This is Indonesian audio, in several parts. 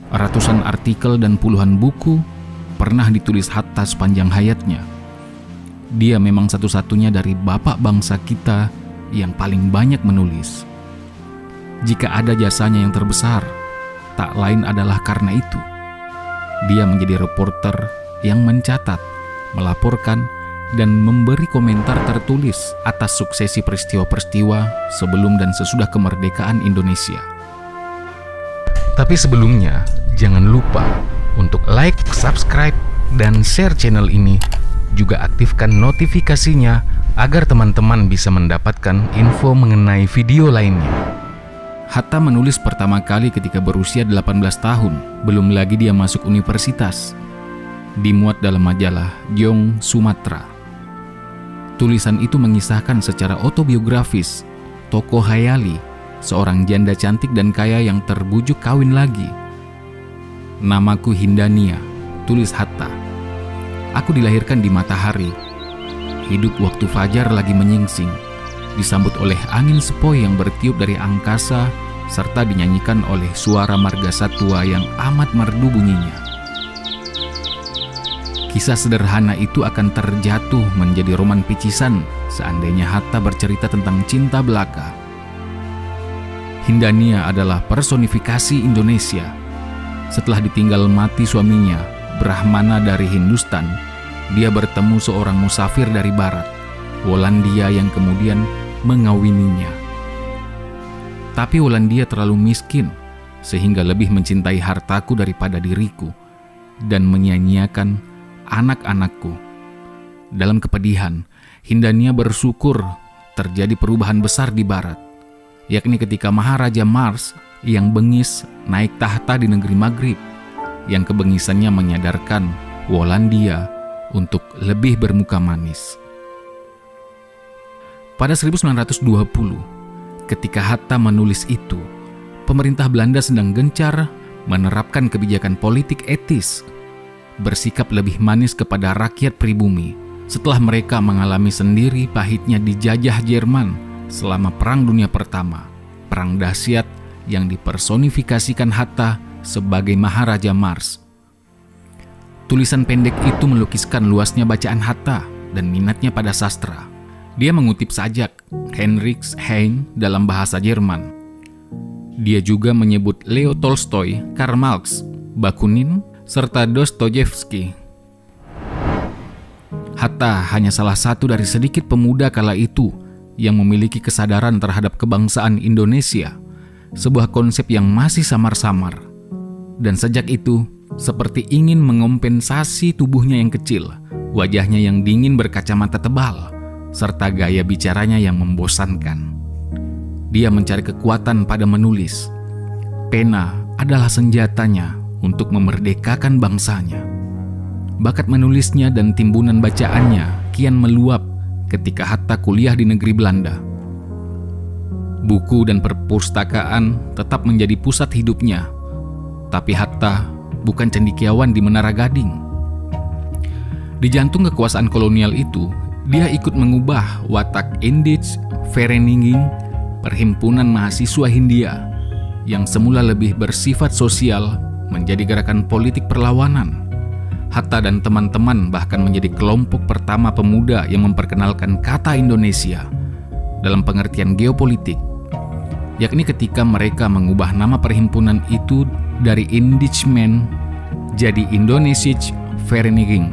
Ratusan artikel dan puluhan buku pernah ditulis Hatta sepanjang hayatnya. Dia memang satu-satunya dari bapak bangsa kita yang paling banyak menulis. Jika ada jasanya yang terbesar, tak lain adalah karena itu. Dia menjadi reporter yang mencatat, melaporkan, dan memberi komentar tertulis atas suksesi peristiwa-peristiwa sebelum dan sesudah kemerdekaan Indonesia. Tapi sebelumnya, jangan lupa untuk like, subscribe, dan share channel ini. Juga aktifkan notifikasinya agar teman-teman bisa mendapatkan info mengenai video lainnya. Hatta menulis pertama kali ketika berusia 18 tahun, belum lagi dia masuk universitas. Dimuat dalam majalah Jong Sumatra. Tulisan itu mengisahkan secara autobiografis tokoh Hayali, seorang janda cantik dan kaya yang terbujuk kawin lagi. "Namaku Hindania," tulis Hatta. "Aku dilahirkan di matahari. Hidup waktu fajar lagi menyingsing, disambut oleh angin sepoi yang bertiup dari angkasa, serta dinyanyikan oleh suara marga satwa yang amat merdu bunyinya." Kisah sederhana itu akan terjatuh menjadi roman picisan seandainya Hatta bercerita tentang cinta belaka. Hindania adalah personifikasi Indonesia. Setelah ditinggal mati suaminya, Brahmana dari Hindustan, dia bertemu seorang musafir dari barat, Wolandia, yang kemudian mengawininya. Tapi Wolandia terlalu miskin, sehingga lebih mencintai hartaku daripada diriku, dan menyanyiakan anak-anakku. Dalam kepedihan, Hindania bersyukur terjadi perubahan besar di barat, yakni ketika Maharaja Mars yang bengis naik tahta di negeri Maghrib, yang kebengisannya menyadarkan Wolandia untuk lebih bermuka manis. Pada 1920, ketika Hatta menulis itu, pemerintah Belanda sedang gencar menerapkan kebijakan politik etis, bersikap lebih manis kepada rakyat pribumi setelah mereka mengalami sendiri pahitnya dijajah Jerman selama Perang Dunia Pertama, perang dahsyat yang dipersonifikasikan Hatta sebagai Maharaja Mars. Tulisan pendek itu melukiskan luasnya bacaan Hatta dan minatnya pada sastra. Dia mengutip sajak Heinrich Heine dalam bahasa Jerman. Dia juga menyebut Leo Tolstoy, Karl Marx, Bakunin, serta Dostoyevsky. Hatta hanya salah satu dari sedikit pemuda kala itu yang memiliki kesadaran terhadap kebangsaan Indonesia, sebuah konsep yang masih samar-samar. Dan sejak itu, seperti ingin mengompensasi tubuhnya yang kecil, wajahnya yang dingin berkacamata tebal, serta gaya bicaranya yang membosankan. Dia mencari kekuatan pada menulis. Pena adalah senjatanya untuk memerdekakan bangsanya. Bakat menulisnya dan timbunan bacaannya kian meluap ketika Hatta kuliah di negeri Belanda. Buku dan perpustakaan tetap menjadi pusat hidupnya, tapi Hatta bukan cendekiawan di Menara Gading. Di jantung kekuasaan kolonial itu, dia ikut mengubah watak Indische Vereniging, perhimpunan mahasiswa Hindia, yang semula lebih bersifat sosial menjadi gerakan politik perlawanan. Hatta dan teman-teman bahkan menjadi kelompok pertama pemuda yang memperkenalkan kata Indonesia dalam pengertian geopolitik, yakni ketika mereka mengubah nama perhimpunan itu dari Indische-men jadi Indonesische Vereniging.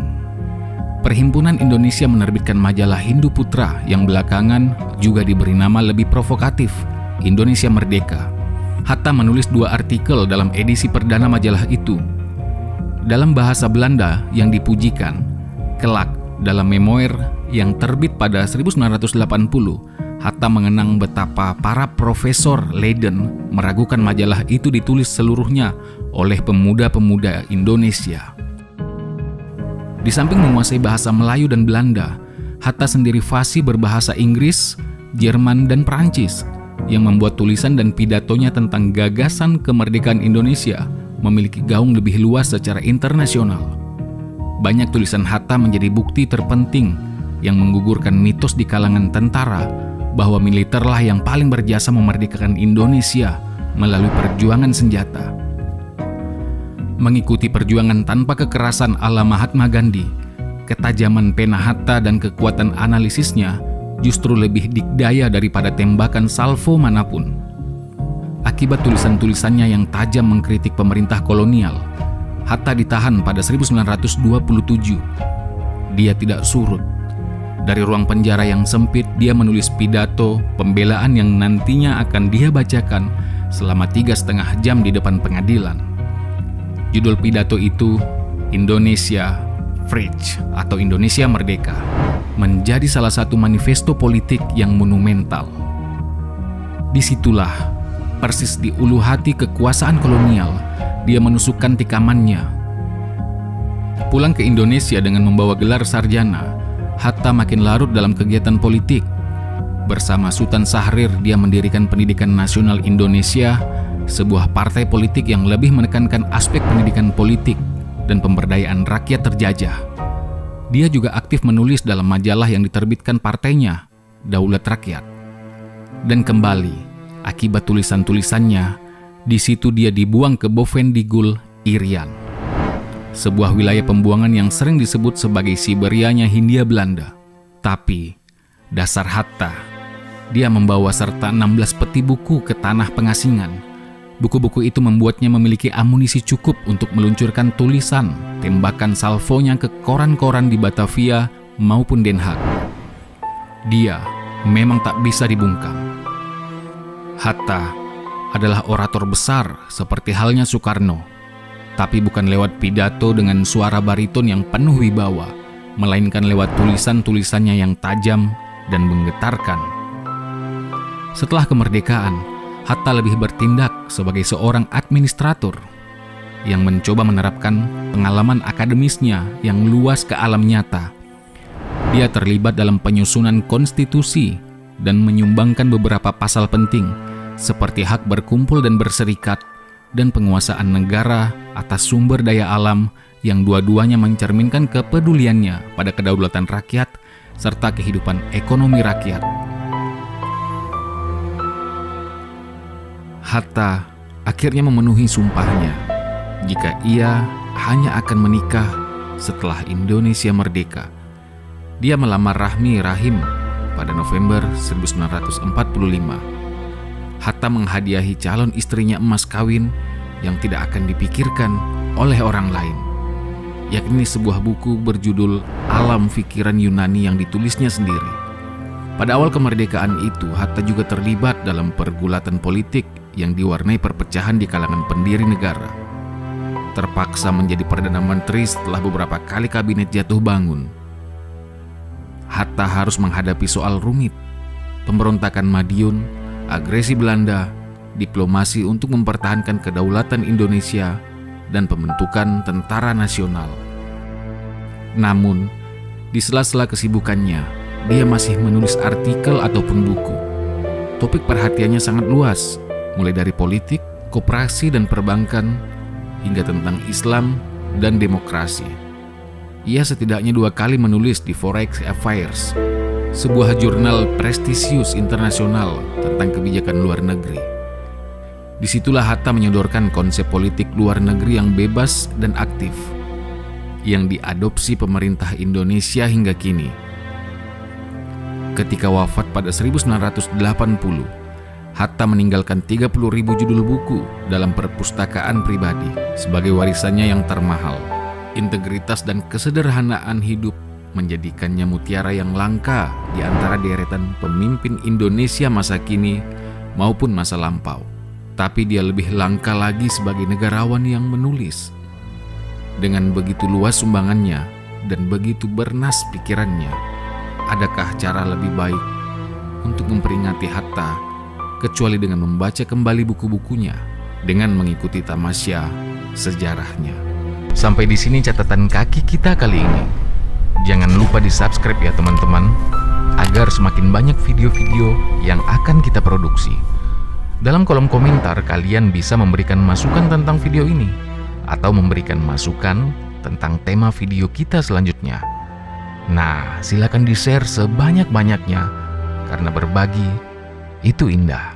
Perhimpunan Indonesia menerbitkan majalah Hindu Putra yang belakangan juga diberi nama lebih provokatif, Indonesia Merdeka. Hatta menulis 2 artikel dalam edisi perdana majalah itu. Dalam bahasa Belanda yang dipujikan, kelak dalam memoir yang terbit pada 1980, Hatta mengenang betapa para profesor Leiden meragukan majalah itu ditulis seluruhnya oleh pemuda-pemuda Indonesia. Di samping menguasai bahasa Melayu dan Belanda, Hatta sendiri fasih berbahasa Inggris, Jerman, dan Perancis, yang membuat tulisan dan pidatonya tentang gagasan kemerdekaan Indonesia memiliki gaung lebih luas secara internasional. Banyak tulisan Hatta menjadi bukti terpenting yang menggugurkan mitos di kalangan tentara bahwa militerlah yang paling berjasa memerdekakan Indonesia melalui perjuangan senjata. Mengikuti perjuangan tanpa kekerasan ala Mahatma Gandhi, ketajaman pena Hatta dan kekuatan analisisnya justru lebih dikdaya daripada tembakan salvo manapun. Akibat tulisan-tulisannya yang tajam mengkritik pemerintah kolonial, Hatta ditahan pada 1927. Dia tidak surut. Dari ruang penjara yang sempit, dia menulis pidato pembelaan yang nantinya akan dia bacakan selama 3,5 jam di depan pengadilan. Judul pidato itu, Indonesia Vrij atau Indonesia Merdeka, menjadi salah satu manifesto politik yang monumental. Disitulah, persis di ulu hati kekuasaan kolonial, dia menusukkan tikamannya. Pulang ke Indonesia dengan membawa gelar sarjana, Hatta makin larut dalam kegiatan politik. Bersama Sultan Syahrir, dia mendirikan Pendidikan Nasional Indonesia, sebuah partai politik yang lebih menekankan aspek pendidikan politik dan pemberdayaan rakyat terjajah. Dia juga aktif menulis dalam majalah yang diterbitkan partainya, Daulat Rakyat. Dan kembali, akibat tulisan-tulisannya, di situ dia dibuang ke Bovendigul, Irian, sebuah wilayah pembuangan yang sering disebut sebagai Siberianya Hindia Belanda. Tapi, dasar Hatta, dia membawa serta 16 peti buku ke tanah pengasingan. Buku-buku itu membuatnya memiliki amunisi cukup untuk meluncurkan tulisan, tembakan salvonya ke koran-koran di Batavia maupun Den Haag. Dia memang tak bisa dibungkam. Hatta adalah orator besar seperti halnya Soekarno, tapi bukan lewat pidato dengan suara bariton yang penuh wibawa, melainkan lewat tulisan-tulisannya yang tajam dan menggetarkan. Setelah kemerdekaan, Hatta lebih bertindak sebagai seorang administrator yang mencoba menerapkan pengalaman akademisnya yang luas ke alam nyata. Dia terlibat dalam penyusunan konstitusi dan menyumbangkan beberapa pasal penting seperti hak berkumpul dan berserikat dan penguasaan negara atas sumber daya alam yang dua-duanya mencerminkan kepeduliannya pada kedaulatan rakyat serta kehidupan ekonomi rakyat. Hatta akhirnya memenuhi sumpahnya jika ia hanya akan menikah setelah Indonesia merdeka. Dia melamar Rahmi Rahim pada November 1945. Hatta menghadiahi calon istrinya emas kawin yang tidak akan dipikirkan oleh orang lain, yakni sebuah buku berjudul Alam Pikiran Yunani yang ditulisnya sendiri. Pada awal kemerdekaan itu, Hatta juga terlibat dalam pergulatan politik yang diwarnai perpecahan di kalangan pendiri negara. Terpaksa menjadi Perdana Menteri setelah beberapa kali kabinet jatuh bangun. Hatta harus menghadapi soal rumit, pemberontakan Madiun, agresi Belanda, diplomasi untuk mempertahankan kedaulatan Indonesia, dan pembentukan tentara nasional. Namun, di sela-sela kesibukannya, dia masih menulis artikel ataupun buku. Topik perhatiannya sangat luas, mulai dari politik, koperasi dan perbankan, hingga tentang Islam dan demokrasi. Ia setidaknya 2 kali menulis di Foreign Affairs, sebuah jurnal prestisius internasional tentang kebijakan luar negeri. Disitulah Hatta menyodorkan konsep politik luar negeri yang bebas dan aktif, yang diadopsi pemerintah Indonesia hingga kini. Ketika wafat pada 1980, Hatta meninggalkan 30.000 judul buku dalam perpustakaan pribadi sebagai warisannya yang termahal. Integritas dan kesederhanaan hidup menjadikannya mutiara yang langka di antara deretan pemimpin Indonesia masa kini maupun masa lampau. Tapi dia lebih langka lagi sebagai negarawan yang menulis. Dengan begitu luas sumbangannya dan begitu bernas pikirannya, adakah cara lebih baik untuk memperingati Hatta kecuali dengan membaca kembali buku-bukunya dengan mengikuti tamasya sejarahnya. Sampai di sini catatan kaki kita kali ini. Jangan lupa di-subscribe ya teman-teman, agar semakin banyak video-video yang akan kita produksi. Dalam kolom komentar kalian bisa memberikan masukan tentang video ini atau memberikan masukan tentang tema video kita selanjutnya. Nah, silakan di-share sebanyak-banyaknya karena berbagi itu indah.